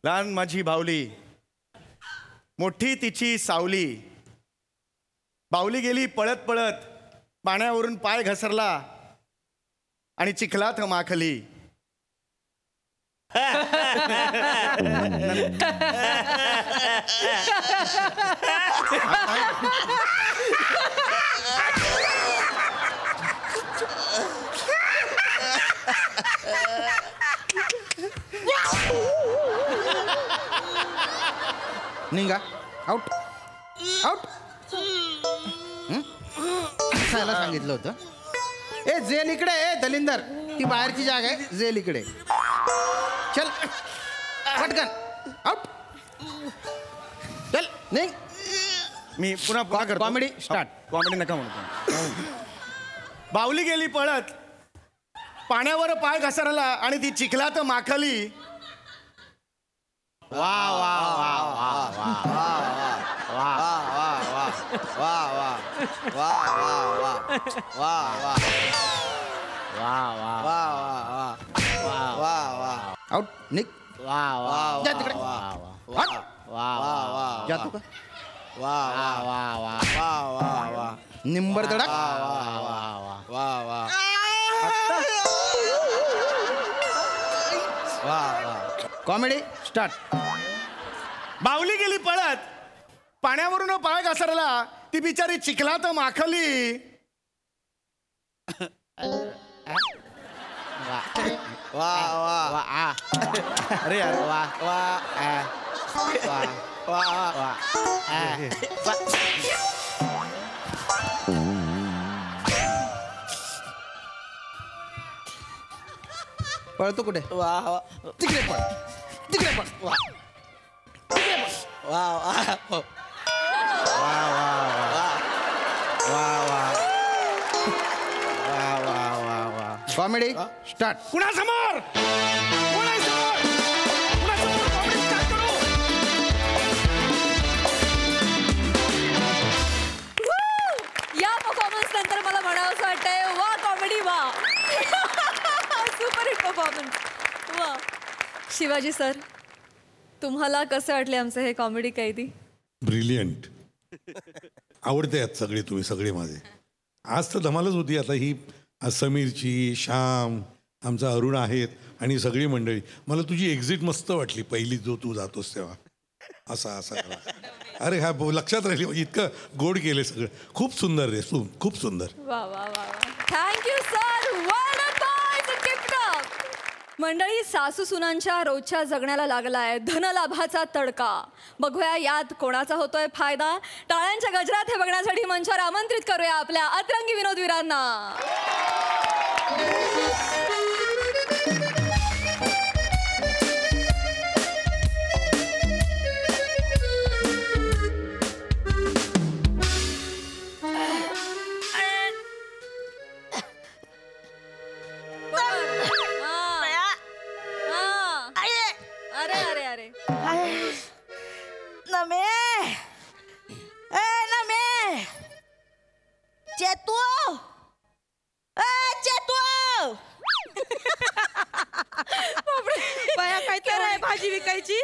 लहान माझी बावली मोठी तिची सावली. बावली गेली पळत पळत पाण्यावरून पाय घसरला आणि चिखलात माखली. निघा आउट आउट सांगायला सांगितलं होतं. ए जेल इकडे ए दलिंदर ती बाहेरची जागा आहे जेल इकडे चल पटकन आउट चल निघ. मी पुन्हा करतो कॉमेडी स्टार्ट. कॉमेडी नका म्हणतो. बावली गेली पळत पाण्यावर पाय घसरला आणि ती चिखलात माखली. वा वा वा वा वा वा वा वा वा वा वा वा वा वा आउट निक वा वा जा तिकडे वा वा वा जा तू का वा वा वा वा वा वा निंबर धडक वा वा वा वा वा वा कॉमेडी स्टार्ट. बावली गेली पळत पाण्यावरून पाय घसरला ती बिचारी चिखलात माखली. वा वा वा अरे यार वा वा वा वा पळतो कुठे वा वा तिकडे पळ तिकडे पळ वा वा वा वा वा वा वा वा वा वा कॉमेडी स्टार्ट. कुणासमोर कुणासमोर कॉमेडी स्टार्ट करू. या परफॉर्मन्स नंतर मला म्हणावंसं वाटतंय वा कॉमेडी वा. सुपर हिट परफॉर्मन्स वा. शिवाजी सर तुम्हाला कसं वाटले आमचं हे कॉमेडी कैदी? ब्रिलियंट. आवडते आहेत सगळे तुम्ही सगळे माझे. आज तर धमालच होती. आता ही समीरची श्याम आमचा अरुण आहेत आणि सगळी मंडळी. मला तुझी एक्झिट मस्त वाटली पहिली जो तू जातोस तेव्हा असा असा अरे हा लक्षात राहिली. इतकं गोड केले सगळं. खूप सुंदर रे खूप सुंदर. वा वा वा थँक्यू सर. मंडळी सासू सुनांच्या रोजच्या जगण्याला लागलाय धनलाभाचा तडका. बघूया यात कोणाचा होतोय फायदा. टाळ्यांच्या गजरात हे बघण्यासाठी मंचावर आमंत्रित करूया आपल्या अतरंगी विनोदवीरांना. अरे अरे अरे नमे ए नमे चेतू ए चेतू बाया काय तर आहे भाजी विकायची.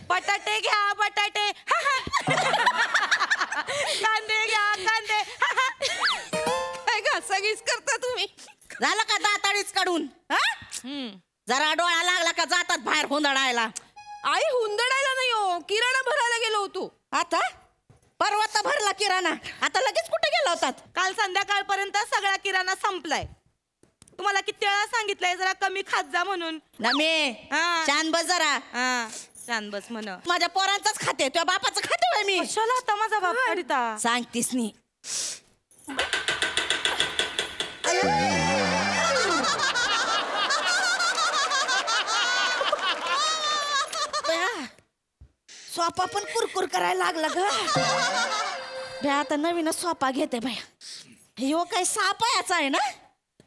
बटाटे घ्या बटाटे कांदे घ्या कांदे. काय घासाघीस करता तुम्ही? झालं का दाताळीच काढून जरा डोळा लागला का जातात बाहेर हुंदडायला. आई हुंदडायला नाही हो किराणा भरायला गेलो होतो. आता परवा तर भरला किराणा आता लगेच कुठे गेला होतात? काल संध्याकाळपर्यंत सगळा किराणा संपलाय. तुम्हाला किती वेळा सांगितलंय जरा कमी खात जा म्हणून. नमे छान बस जरा. छान बस म्हण. माझ्या पोरांचाच खाते तुझ्या बापाचं खाते मी. कशाला आता माझा बाप काढता सांगतीस नी सोपा पण कुरकुर करायला लागला ग बया. आता नवीनच सोपा घेते बाया. ह्यो काय 6 पायाचा आहे ना,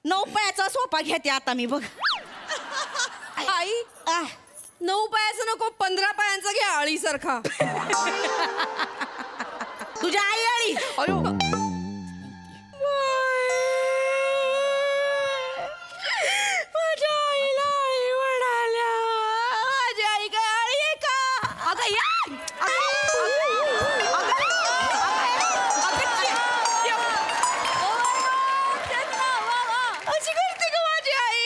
9 पायाचा सोपा घेते आता मी बघ. आई 9 पायाचा नको, 15 पायांचा घ्या आळीसारखा. तुझ्या आई आळी. अयो माझ्या आईला आळी म्हणाल्या. माझी आई काय आळी आहे का? अगं या अशी करते का माझी आई?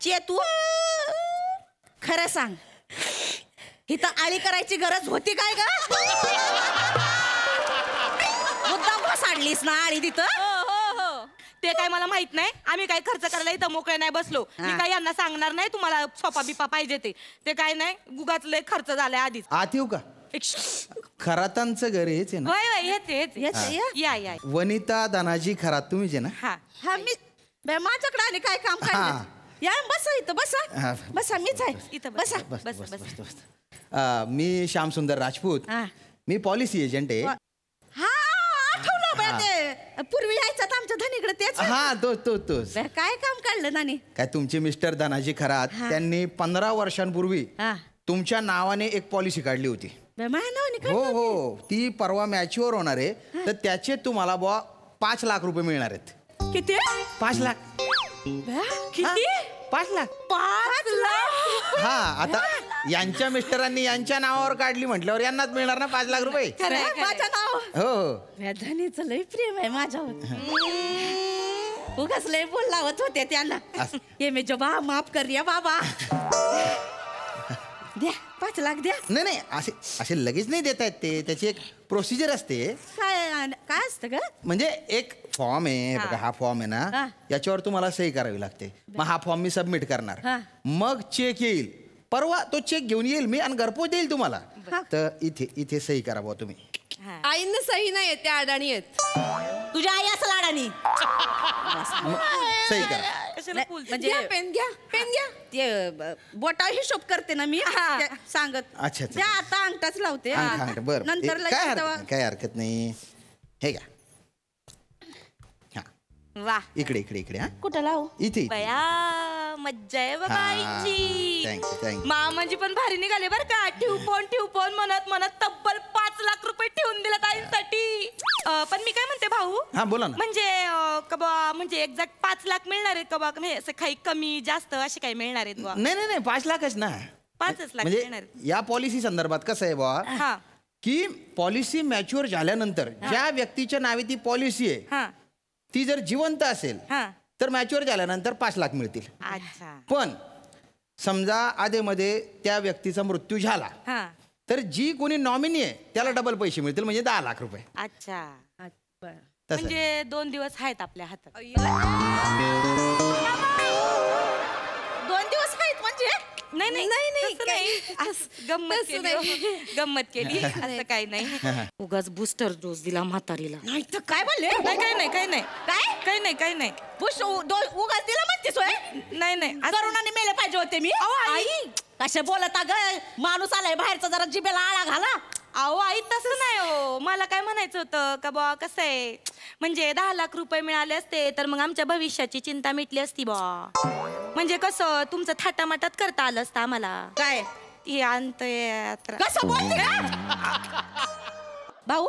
चेतू खरं सांग, इथं आळी करायची गरज होती काय ग? मुद्दाम घोसाडलीस ना आळी तिथं? ते काय मला माहित नाही. आम्ही काय खर्च करायला इथं मोकळे नाही बसलो. मी काय यांना सांगणार नाही तुम्हाला सोपा बिपा पाहिजे ते काय नाही. गुगाच लय खर्च झालाय आधीच. आत येऊ का? खरातांचं घर हेच आहे ना? या या वनिता धनाजी खरात तुम्हीच आहे ना? हा मी माझ्याकडे आणि काय काम काय? या बसा इथं बसा. बसा मीच आहे इथं. बसा बस बस बस बस. मी श्यामसुंदर राजपूत. मी पॉलिसी एजंट आहे. हा आठवलं बा ते पूर्वी यायचं आमच्या धनीकडे तेच. हा तोच. काय काम काढलं नानी? काय तुमचे मिस्टर धनाजी खरात त्यांनी 15 वर्षांपूर्वी तुमच्या नावाने एक पॉलिसी काढली होती. हो ती परवा मॅच्युअर होणार आहे. तर त्याचे तुम्हाला बुवा 5 लाख रुपये मिळणार आहेत. किती? 5 लाख. किती? 5 लाख. 5 लाख. हा आता यांच्या मिस्टरांनी यांच्या नावावर काढली म्हटल्यावर यांनाच मिळणार ना 5 लाख रुपये. माझं नाव. हो धनीचं लय प्रेम आहे माझ्यावर. उगाच लय बोल लावत होते त्यांना. ये मे जबा माफ कर रे बाबा. द्या 5 लाख द्या. नाही असे लगेच नाही देता येत ते. त्याची एक प्रोसिजर असते. काय असतं ग? म्हणजे एक फॉर्म आहे बघा. हा फॉर्म आहे ना, याच्यावर तुम्हाला सही करावी लागते. मग हा फॉर्म मी सबमिट करणार. मग चेक येईल. परवा तो चेक घेऊन येईल मी आणि घरपोच देईल तुम्हाला. तर इथे सही करा बुवा तुम्ही. आईंना सही नाही येते, अडाणी आहेत. तुझ्या आई असं अडाणी. सही करा. म्हणजे पेन घ्या. ते बोटा हिशोब करते ना मी सांगत. अच्छा त्या आता अंगठाच लावते. बरं नंतर काय हरकत नाही. हे घ्या. वा इकडे हा. कुठं लावू? इथे. बया मज्जा आहे बघा आईची. थँक्यू. मामांजी पण भारी निघाले बरं का. ठेवपोन म्हणत तब्बल 5 लाख रुपये ठेवून दिलेत आईसाठी. पण मी काय म्हणते भाऊ. हा बोला ना. म्हणजे एक्झॅक्ट 5 लाख मिळणार आहेत का बा? असं काही कमी जास्त असे काही मिळणार आहेत बा? नाही 5 लाखच ना. 5 लाख म्हणजे या पॉलिसी संदर्भात कसं आहे बा की पॉलिसी मॅच्युअर झाल्यानंतर ज्या व्यक्तीच्या नावे ती पॉलिसी आहे ती जर जिवंत असेल तर मॅच्युअर झाल्यानंतर 5 लाख मिळतील. पण समजा आधेमध्ये त्या व्यक्तीचा मृत्यू झाला तर जी कोणी नॉमिनी आहे त्याला डबल पैसे मिळतील, म्हणजे 10 लाख रुपये. अच्छा म्हणजे 2 दिवस आहेत आपल्या हातात. 2 दिवस आहेत म्हणजे? नाही गंमत केली असं काही नाही. उगाच बूस्टर डोस दिला म्हातारीला. नाही तर काय बोलले? काही नाही उगाच दिला म्हणतेस? नाही करोनाने मेले पाहिजे होते मी. आई कशा बोलत अगं? माणूस आलाय बाहेरचा, जरा जिभेला आळा घाला. अहो आई तसं नाही हो. मला काय म्हणायचं होतं का बा कसं आहे म्हणजे 10 लाख रुपये मिळाले असते तर मग आमच्या भविष्याची चिंता मिटली असती बा. म्हणजे कसं तुमचं थाटामाटात करता आलं असतं आम्हाला. काय ती अंतयात्रा कसं बोलते भाऊ?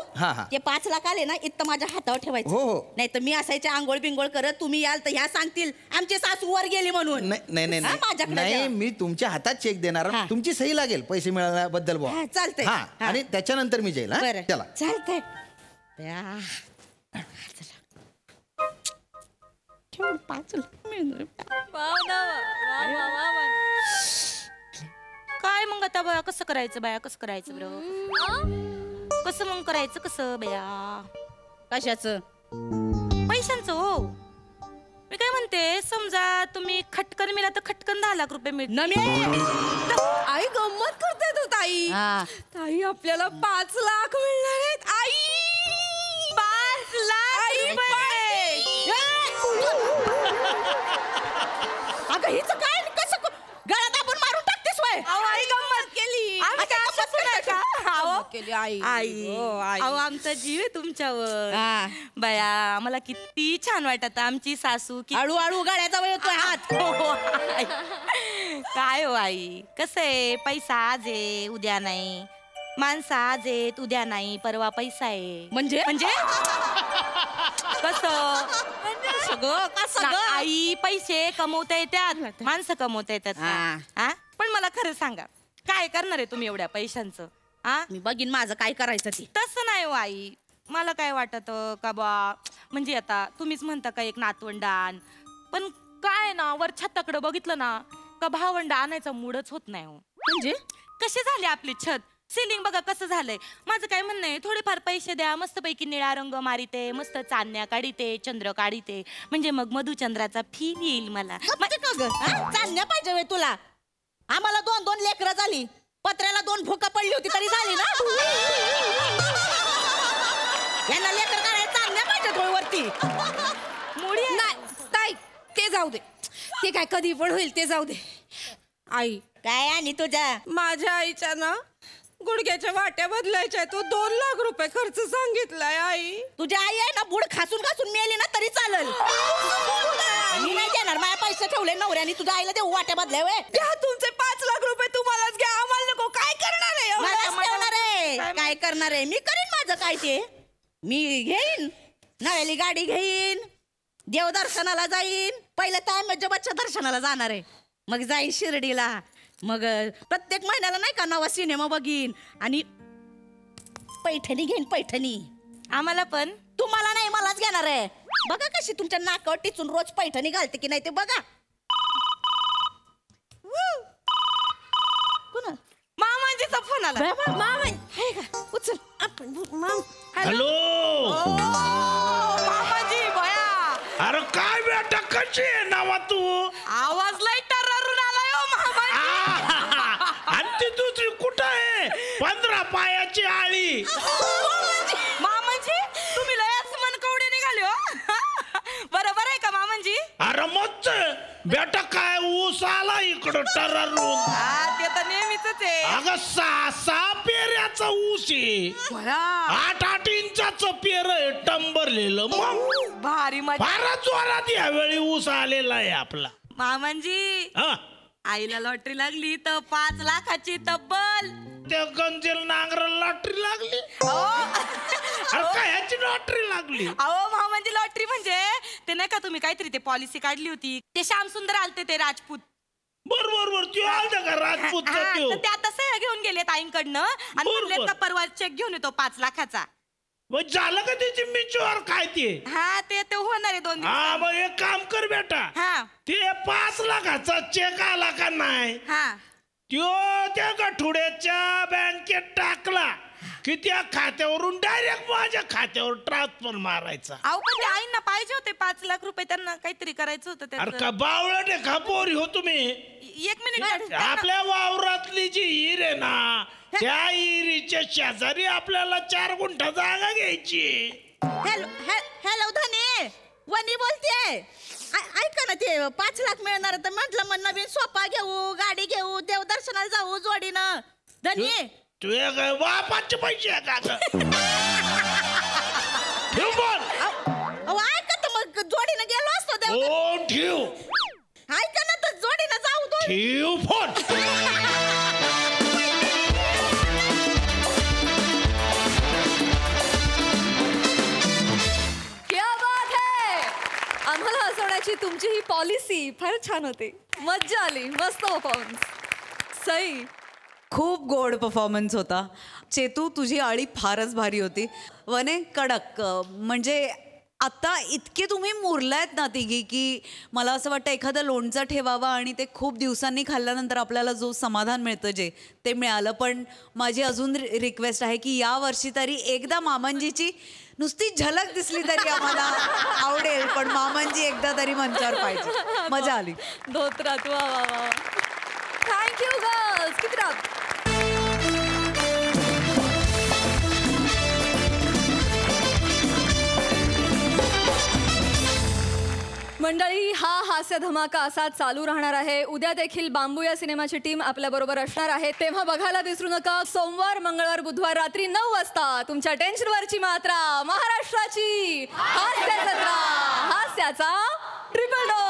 ते 5 लाख आले ना इथं माझ्या हातावर ठेवायचं. नाही तर मी असायचे आंघोळ बिंगोळ करत. तुम्ही याल तर ह्या सांगतील आमची सासू वर गेली म्हणून. नाही मी तुमच्या हातात चेक देणार. तुमची सही लागेल पैसे मिळाल्याबद्दल बुवा. चालतंय. आणि त्याच्यानंतर मी जाईल. चला चालतंय. काय मग आता बया कसं करायचं बरं? कसं मग करायचं कसं बया? कशाचं? पैशांचं हो. मी काय म्हणते समजा तुम्ही खटकन मिळाला तर खटकन 10 लाख रुपये मिळतील. आई गंमत करते तू ताई. ताई आपल्याला 5 लाख मिळणार आहेत. आई 5 लाख अगं हिचं काय कसं गळा दाबून मारून टाकतेस वय? आई गंमत केली. अहो आमचा जीव आहे तुमच्यावर. बया मला किती छान वाटत आमची सासू की हळूहळू गळ्याचा वेळ येतोय हात. काय हो आई, कसं आहे, पैसा आज आहे उद्या नाही, माणसं आज आहेत उद्या नाही, परवा पैसा आहे. म्हणजे म्हणजे कसं आई, पैसे कमवता येतात, माणसं कमवता येतात का? पण मला खरं सांगा, काय करणार आहे तुम्ही एवढ्या पैशांचं? मी बघीन माझं काय करायचं ते. तसं नाही हो आई, मला काय वाटत का बा, म्हणजे आता तुम्हीच म्हणता का एक नातवंडान, पण काय ना वर छताकडे बघितलं ना का भावंड आणायचा मूडच होत नाही हो. म्हणजे कसे झाले आपले छत, सिलिंग बघा कसं झालंय. माझं काय म्हणणं आहे, थोडेफार पैसे द्या, मस्तपैकी निळा रंग मारिते, मस्त चांदण्या काढिते, चंद्र काढिते, म्हणजे मग मधुचंद्राचा फील येईल मला. चालण्या पाहिजे वे तुला. आम्हाला 2-2 लेकरं झाली, पत्र्याला 2 भुका पडली होती तरी झाली ना. यांना लेकर काढायला चालण्या पाहिजे वरती. नाही ताई, ते जाऊ दे, ते काय कधी पण होईल, ते जाऊ दे. आई काय आणि तुझ्या माझ्या आईच्या ना गुडघ्याच्या वाट्या बदलायच्या, तो 2 लाख रुपये खर्च सांगितलाय. आई तुझी आई आहे ना, बुड खासून खासून मेली ना तरी चालेल. मी नाही देणार, माझ्या पैसे ठेवले नवऱ्याने, तुझ्या आईला देऊ वाट्या बदल्या. तुमचे 5 लाख रुपये तुम्हालाच घ्या, आम्हाला नको. काय करणार आहे? काय करणार आहे? मी करीन माझं काय ते. मी घेईन नव्याली गाडी, घेईन देवदर्शनाला जाईन. पहिलं तर अहमदजबादच्या दर्शनाला जाणार आहे, मग जाईन शिर्डीला, मग प्रत्येक महिन्याला नाही का नवा सिनेमा बघीन, आणि पैठणी घेईन. पैठणी आम्हाला पण. तुम्हाला नाही, मलाच घेणार आहे. बघा कशी तुमच्या नाकावर टिचून रोज पैठणी घालते की नाही ते बघा. मामाजीचा फोन आला. उचल. हॅलो मामाजी बया. अरे काय बेटा, कशी आहे नावा तू? आवाज लय टर्रारून आलाय हो मामाजी. आणि ती दुसरी कुठं आहे? 15 पायाची आळी. मामाजी तुम्ही लयच मनकवडे निघाले हो. बरोबर आहे का मामाजी? अरे मस्त बेटा, काय ऊस आला इकडं टर्रारून. ते तर नेहमीच आहे. अगं 6 पेऱ्याचा ऊस आहे, 8 इंचाचं पेर आहे टंबरलेलं. मग भारी मजा. फारच जोरात यावेळी ऊस आलेला आहे आपला. मामांजी आईला लॉटरी लागली तर 5 लाखाची तब्बल. त्या गंजेल नांगर लॉटरी लागली. काय ह्याची लॉटरी लागली? अहो मामांजी, लॉटरी म्हणजे ते नाही का, तुम्ही काहीतरी ते पॉलिसी काढली होती, ते श्याम सुंदर आलते, ते राजपूत. बरोबर तू आलता का राजपूत? ते आता सह्या घेऊन गेलेत आईंकडनं आणि म्हणलेत का परवा चेक घेऊन येतो 5 लाखाचा. मग झालं का त्याची मिचवर काय ते? ते होणार आहे 2 दिवस. हा, मग एक काम कर बेटा, ते 5 लाखाचा चेक आला का नाही, त्यो त्या गठुड्याच्या बँकेत टाकला की त्या खात्यावरून डायरेक्ट माझ्या खात्यावर ट्रान्सफर मारायचा. अहो पण ते आईंना पाहिजे होते 5 लाख रुपये, त्यांना काहीतरी करायचं होतं. अरे का बावळट आहे का पोरी हो तुम्ही? 1 मिनिट. आपल्या वावरातली जी हिर आहे ना, त्या हिरीच्या शेजारी आपल्याला 4 गुंठा जागा घ्यायची. हॅलो धने, वनी बोलते. ऐका ना, ते 5 लाख मिळणार तर म्हटलं मग नवीन सोफा घेऊ, गाडी घेऊ, देवदर्शनाला जाऊ जोडीनं. धनी तुझ्या काय बापाचे पैसे आहे का? ठेव बोल. ऐका तर मग जोडीनं गेलो असतो. ठेव. ऐका ना, तर जोडीनं जाऊ. ठेव फोन. क्या बात है. आम्हाला हसवण्याची तुमची ही पॉलिसी फार छान होती, मज्जा आली. मस्त परफॉर्मन्स. सई, खूप गोड परफॉर्मन्स होता. चेतू, तुझी आळी फारच भारी होती. वने कडक. म्हणजे आता इतके तुम्ही मुरलायत ना तिघी, की मला असं वाटतं एखादं लोणचं ठेवावं आणि ते खूप दिवसांनी खाल्ल्यानंतर आपल्याला जो समाधान मिळतं ते मिळालं. पण माझी अजून रिक्वेस्ट आहे की या वर्षी तरी एकदा मामांजीची नुसती झलक दिसली तरी आम्हाला आवडेल, पण मामांजी एकदा तरी मंचावर पाहिजे. मजा आली. धोत्रात. वा वा वा. Thank you girls. किती रात. मंडळी, हा हास्य धमाका असा चालू राहणार आहे. उद्या देखील बांबू या सिनेमाची टीम आपल्या बरोबर असणार आहे. तेव्हा बघायला विसरू नका. सोमवार, मंगळवार, बुधवार रात्री 9 वाजता तुमच्या टेन्शनवरची मात्रा, महाराष्ट्राची हास्य जत्रा, हास्याचा ट्रिपल डोस.